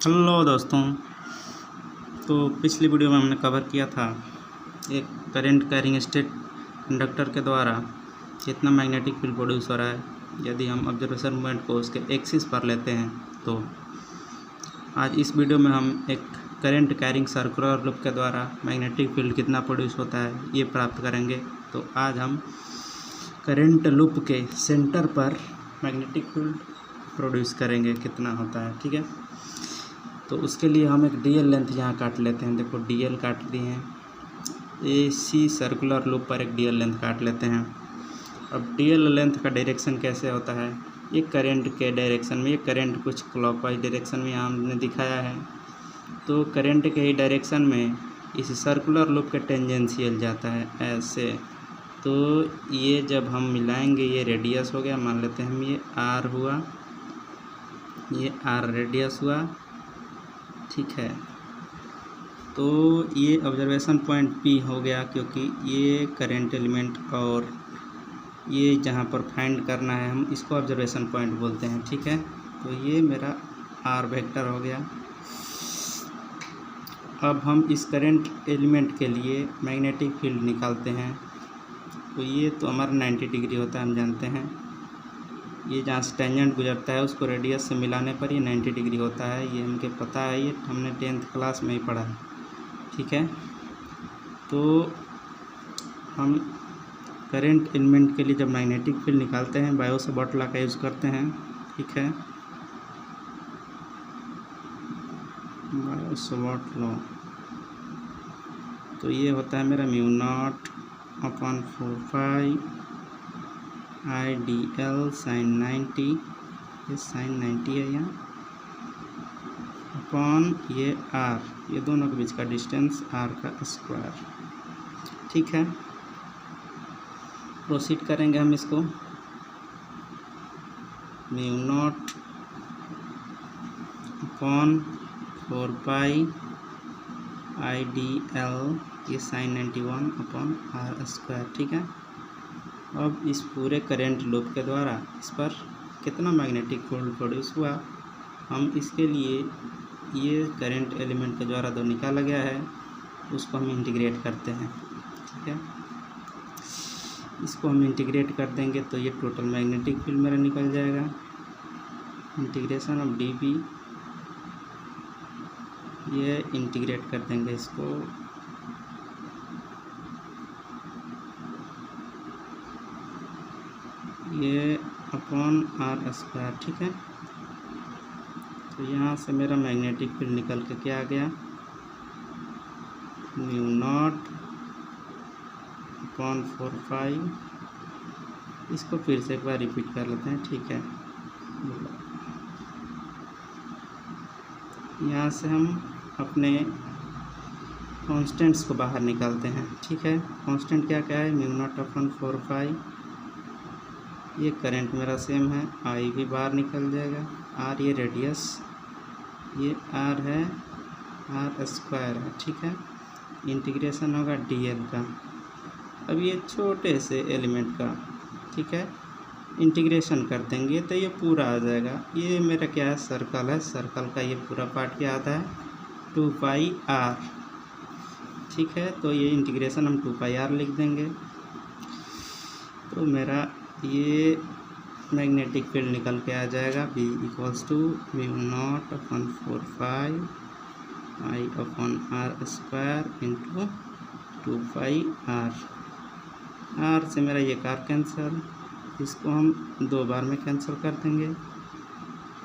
Hello दोस्तों। तो पिछली वीडियो में हमने कवर किया था एक करंट कैरिंग स्टेट इंडक्टर के द्वारा कितना मैग्नेटिक फील्ड प्रोड्यूस हो रहा है यदि हम ऑब्जर्वेशन पॉइंट को उसके एक्सिस पर लेते हैं। तो आज इस वीडियो में हम एक करंट कैरिंग सर्कुलर लूप के द्वारा मैग्नेटिक फील्ड कितना प्रोड्यूस होता है ये प्राप्त करेंगे। तो आज हम करंट लूप के सेंटर पर मैग्नेटिक फील्ड प्रोड्यूस करेंगे कितना होता है, ठीक है। तो उसके लिए हम एक डीएल लेंथ यहाँ काट लेते हैं। देखो डीएल काट दिए हैं, एसी सर्कुलर लूप पर एक डीएल लेंथ काट लेते हैं। अब डीएल लेंथ का डायरेक्शन कैसे होता है, ये करंट के डायरेक्शन में, ये करंट कुछ क्लॉकवाइज डायरेक्शन में यहाँ हमने दिखाया है। तो करंट के ही डायरेक्शन में इस सर्कुलर लूप के टेंजेंशियल जाता है ऐसे। तो ये जब हम मिलाएंगे ये रेडियस हो गया, मान लेते हैं हम ये आर हुआ, ये आर रेडियस हुआ, ठीक है। तो ये ऑब्जर्वेशन पॉइंट पी हो गया क्योंकि ये करंट एलिमेंट और ये जहाँ पर फाइंड करना है हम इसको ऑब्जर्वेशन पॉइंट बोलते हैं, ठीक है। तो ये मेरा आर वेक्टर हो गया। अब हम इस करंट एलिमेंट के लिए मैग्नेटिक फील्ड निकालते हैं। तो ये तो हमारा 90 डिग्री होता है, हम जानते हैं। ये जहाँ से टेंजेंट गुजरता है उसको रेडियस से मिलाने पर ये 90 डिग्री होता है, ये हमके पता है, ये हमने 10th क्लास में ही पढ़ा है, ठीक है। तो हम करंट एलिमेंट के लिए जब मैग्नेटिक फील्ड निकालते हैं बायो सावर्ट लॉ का यूज़ करते हैं, ठीक है। बायो सावर्ट लॉ तो ये होता है मेरा म्यू नॉट अपॉन 4 पाई IDL साइन 90, ये साइन 90 है यहाँ, अपॉन ये R, ये दोनों के बीच का डिस्टेंस R का स्क्वायर, ठीक है। प्रोसीड करेंगे हम इसको। म्यू नॉट अपॉन 4 पाई IDL, ये साइन 91 अपॉन R स्क्वायर, ठीक है। अब इस पूरे करंट लूप के द्वारा इस पर कितना मैग्नेटिक फील्ड प्रोड्यूस हुआ, हम इसके लिए ये करंट एलिमेंट के द्वारा जो निकाला गया है उसको हम इंटीग्रेट करते हैं, ठीक है। इसको हम इंटीग्रेट कर देंगे तो ये टोटल मैग्नेटिक फील्ड मेरा निकल जाएगा। इंटीग्रेशन ऑफ dB, ये इंटीग्रेट कर देंगे इसको, ये अपॉन R स्क्वायर, ठीक है। तो यहाँ से मेरा मैग्नेटिक फील्ड निकल के क्या आ गया, म्यू नॉट अपॉन 4 पाई, इसको फिर से एक बार रिपीट कर लेते हैं, ठीक है। यहाँ से हम अपने कांस्टेंट्स को बाहर निकालते हैं, ठीक है। कांस्टेंट क्या क्या है, म्यू नॉट अपॉन 4 पाई, ये करंट मेरा सेम है, आई भी बाहर निकल जाएगा, आर ये रेडियस, ये आर है, आर स्क्वायर है, ठीक है। इंटीग्रेशन होगा डीएल का, अब ये छोटे से एलिमेंट का, ठीक है, इंटीग्रेशन कर देंगे तो ये पूरा आ जाएगा। ये मेरा क्या है, सर्कल है, सर्कल का ये पूरा पार्ट क्या आता है 2 पाई आर, ठीक है। तो ये इंटीग्रेशन हम 2 पाई आर लिख देंगे। तो मेरा ये मैग्नेटिक फील्ड निकल के आ जाएगा B equals to mu not upon 4 pi I upon R square into 2 pi R से मेरा ये कार कैंसिल, इसको हम 2 बार में कैंसिल कर देंगे।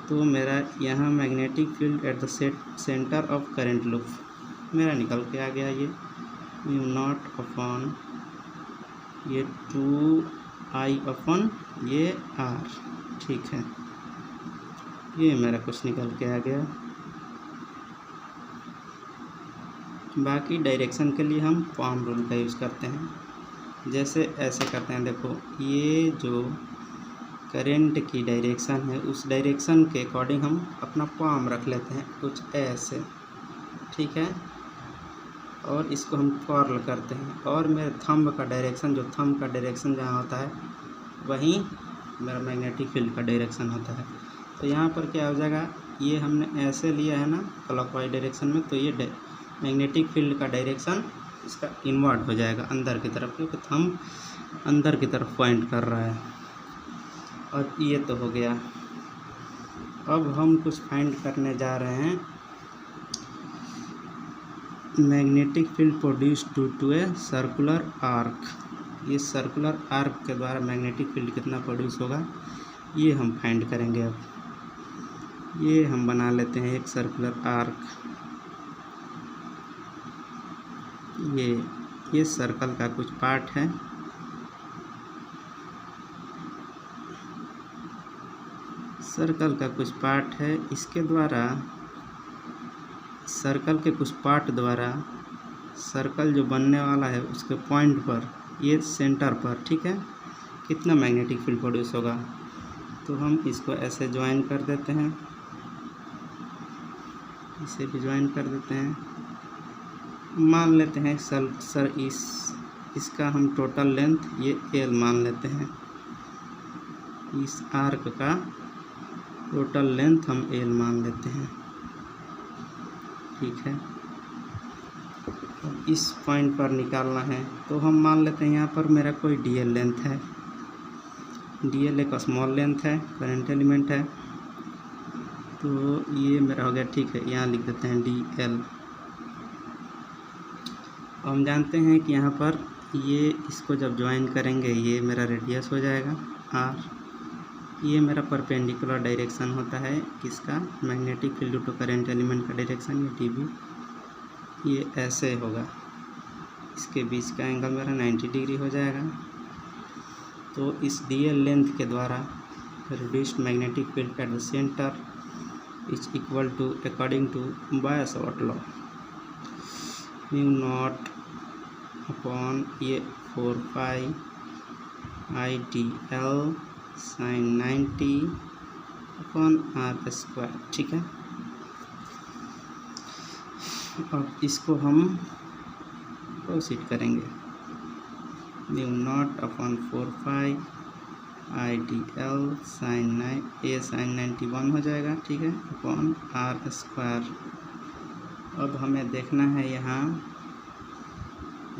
तो मेरा यहाँ magnetic field at the centre of current loop मेरा निकल के आ गया, ये म्यू नॉट अपॉन ये 2I अपॉन ये R, ठीक है। ये मेरा कुछ निकल के आ गया। बाकी डायरेक्शन के लिए हम पाम रूल का यूज़ करते हैं, जैसे ऐसे करते हैं। देखो ये जो करंट की डायरेक्शन है उस डायरेक्शन के अकॉर्डिंग हम अपना पाम रख लेते हैं कुछ ऐसे, ठीक है। और इसको हम कर्ल करते हैं, और मेरे थंब का डायरेक्शन, जो थंब का डायरेक्शन जहाँ होता है वहीं मेरा मैग्नेटिक फील्ड का डायरेक्शन होता है। तो यहाँ पर क्या हो जाएगा, ये हमने ऐसे लिया है ना क्लॉकवाइज डायरेक्शन में, तो ये मैग्नेटिक फील्ड का डायरेक्शन इसका इन्वर्ट हो जाएगा अंदर की तरफ, क्योंकि थंब अंदर की तरफ पॉइंट कर रहा है। और ये तो हो गया। अब हम कुछ फाइंड करने जा रहे हैं। Magnetic field produced due to a circular arc. ये सर्कुलर आर्क के द्वारा मैग्नेटिक फील्ड कितना प्रोड्यूस होगा, ये हम फाइंड करेंगे। अब ये हम बना लेते हैं एक सर्कुलर आर्क। ये सर्कल का कुछ पार्ट है। सर्कल का कुछ पार्ट है, इसके द्वारा सर्कल के कुछ पार्ट द्वारा सर्कल जो बनने वाला है उसके पॉइंट पर, ये सेंटर पर, ठीक है, कितना मैग्नेटिक फील्ड प्रोड्यूस होगा। तो हम इसको ऐसे ज्वाइन कर देते हैं, इसे भी ज्वाइन कर देते हैं। मान लेते हैं इसका हम टोटल लेंथ ये एल मान लेते हैं। इस आर्क का टोटल लेंथ हम एल मान लेते हैं, ठीक है। अब इस पॉइंट पर निकालना है, तो हम मान लेते हैं यहाँ पर मेरा कोई डीएल लेंथ है। डीएल एक स्मॉल लेंथ है, करंट एलिमेंट है, तो ये मेरा हो गया, ठीक है। यहाँ लिख देते हैं डीएल। हम जानते हैं कि यहाँ पर ये इसको जब ज्वाइन करेंगे ये मेरा रेडियस हो जाएगा आर। ये मेरा परपेंडिकुलर डायरेक्शन होता है किसका, magnetic field due to current element का डायरेक्शन, ये टी बी। ये ऐसे होगा, इसके बीच का एंगल मेरा 90 डिग्री हो जाएगा। तो इस डीएल लेंथ के द्वारा reduced magnetic field at the center is equal to, according to Biot Savart law, mu not upon ये 4 pi I T L sine 90 upon R square, ठीक है। अब इसको हम प्रोसीड करेंगे। Mu not upon 4 pi I T L sine 91 हो जाएगा, ठीक है, अपॉन आर स्क्वायर। अब हमें देखना है यहाँ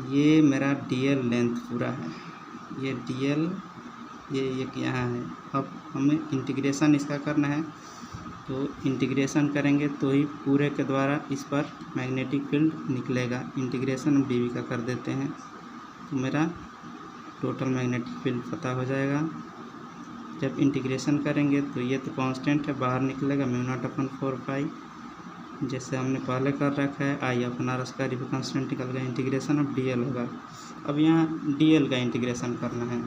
ये मेरा डीएल लेंथ पूरा है, ये डीएल ये एक यहाँ है। अब हमें इंटीग्रेशन इसका करना है, तो इंटीग्रेशन करेंगे तो ही पूरे के द्वारा इस पर मैग्नेटिक फील्ड निकलेगा। इंटीग्रेशन हम डीवी का कर देते हैं, तो मेरा टोटल मैग्नेटिक फील्ड पता हो जाएगा। जब इंटीग्रेशन करेंगे तो ये तो कांस्टेंट है, बाहर निकलेगा म्यू नॉट अपन 4 पाई, जैसे हमने पहले कर रखा है। आई अपन आर स्क्वायर भी कांस्टेंट निकल गया। इंटीग्रेशन अब डीएल होगा। अब यहाँ डीएल का इंटीग्रेशन करना है,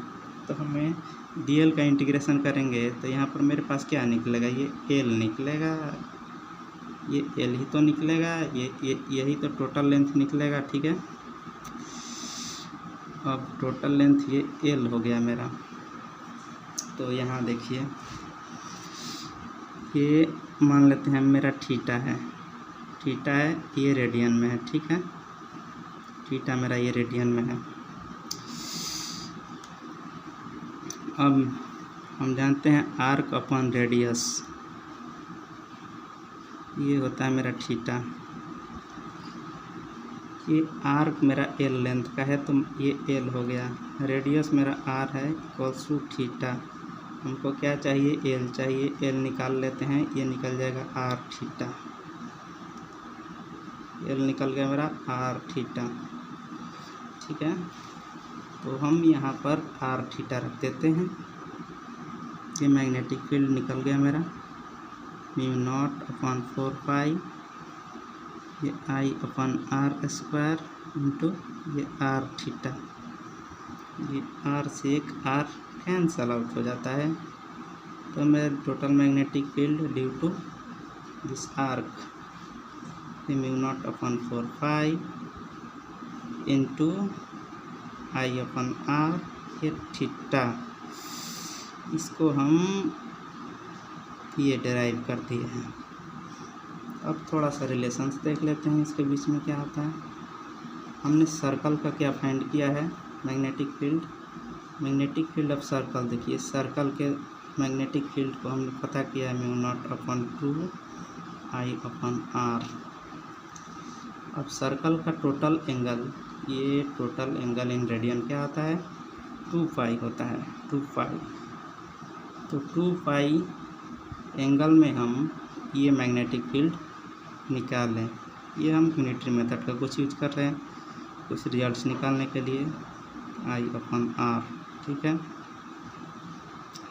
तो हमें डीएल का इंटीग्रेशन करेंगे तो यहाँ पर मेरे पास क्या निकलेगा, ये एल निकलेगा, ये एल ही तो निकलेगा, यही तो टोटल लेंथ निकलेगा, ठीक है। अब टोटल लेंथ ये एल हो गया मेरा। तो यहाँ देखिए ये मान लेते हैं मेरा थीटा है, थीटा है, ये रेडियन में है, ठीक है। थीटा मेरा ये रेडियन में है। अब हम जानते हैं आर्क अपॉन रेडियस, ये होता है मेरा थीटा। ये आर्क मेरा एल लेंथ का है, तो ये एल हो गया। रेडियस मेरा आर है, इक्वल्स टू थीटा। हमको क्या चाहिए, एल चाहिए। एल निकाल लेते हैं, ये निकल जाएगा आर थीटा। एल निकल गया मेरा आर थीटा, ठीक है। तो हम यहाँ पर आर थीटा रख देते हैं। ये मैग्नेटिक फील्ड निकल गया मेरा, म्यू नॉट अपॉन 4 पाई, ये आई अपॉन आर स्क्वायर इंटू ये आर थीटा। ये आर से एक आर कैंसल आउट हो जाता है, तो मेरा total magnetic field due to this arc, ये mu not upon 4 pi into I upon R, ये थीटा। इसको हम ये डेराइव कर दिए हैं। अब थोड़ा सा रिलेशंस देख लेते हैं इसके बीच में क्या होता है। हमने सर्कल का क्या फाइंड किया है, magnetic field. Magnetic field of circle, देखिए सर्कल के मैग्नेटिक फील्ड को हमने पता किया है म्यू नॉट अपॉन 2 I/R। अब सर्कल का टोटल एंगल, ये टोटल एंगल इन रेडियन क्या आता है, 2 पाई होता है, 2 पाई। तो 2 पाई एंगल में हम ये मैग्नेटिक फील्ड निकाल लें। ये हम यूनिटरी मेथड का कुछ यूज कर रहे हैं कुछ रिजल्ट्स निकालने के लिए, I/R। ठीक है,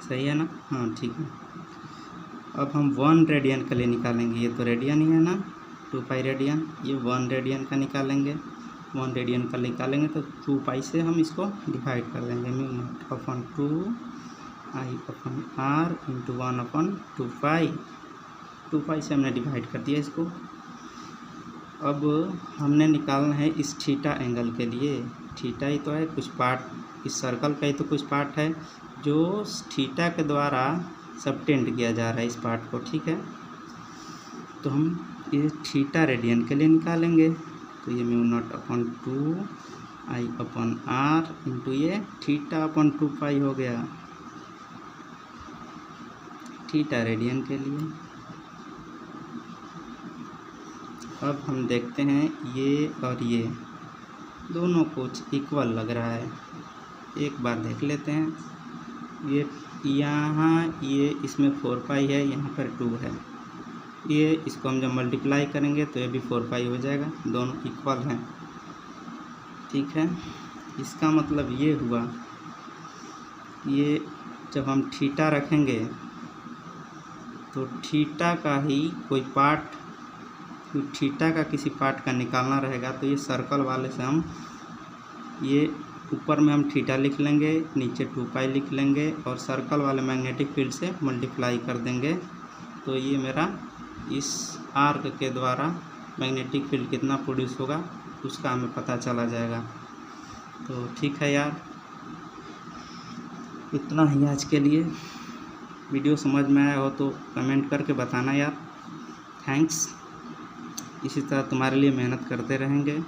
सही है ना? हाँ ठीक है। अब हम 1 रेडियन के लिए निकालेंगे, ये तो रेडियन ही है ना, 2 पाई रेडियन, ये 1 रेडियन का निकालेंगे। 1 रेडियन का निकालेंगे तो 2 पाई से हम इसको डिवाइड कर देंगे, μ0/2 I/R इंटू 1/2 पाई। 2 पाई से हमने डिवाइड कर दिया इसको। अब हमने निकालना है इस थीटा एंगल के लिए, थीटा ही तो है कुछ पार्ट, इस सर्कल का ही तो कुछ पार्ट है जो थीटा के द्वारा सबटेंड किया जा रहा है इस पार्ट को। ठीक है, तो हम ये थीटा रेडियन के लिए निकालेंगे, तो ये μ0/2 I/R इंटू ये θ/2 पाई हो गया थीटा रेडियन के लिए। अब हम देखते हैं ये और ये दोनों कुछ इक्वल लग रहा है, एक बार देख लेते हैं। ये यहाँ ये इसमें 4 पाई है, यहाँ पर 2 है, ये इसको हम जब मल्टीप्लाई करेंगे तो ये भी 4 पाई हो जाएगा, दोनों इक्वल हैं। ठीक है, इसका मतलब ये हुआ, ये जब हम थीटा रखेंगे तो थीटा का ही कोई पार्ट, थीटा का किसी पार्ट का निकालना रहेगा, तो ये सर्कल वाले से हम ये ऊपर में हम थीटा लिख लेंगे, नीचे 2 पाई लिख लेंगे और सर्कल वाले मैग्नेटिक फील्ड से मल्टीप्लाई कर देंगे। तो ये मेरा इस आर्क के द्वारा मैग्नेटिक फील्ड कितना प्रोड्यूस होगा उसका हमें पता चला जाएगा। तो ठीक है यार, इतना ही आज के लिए। वीडियो समझ में आया हो तो कमेंट करके बताना यार। थैंक्स। इसी तरह तुम्हारे लिए मेहनत करते रहेंगे।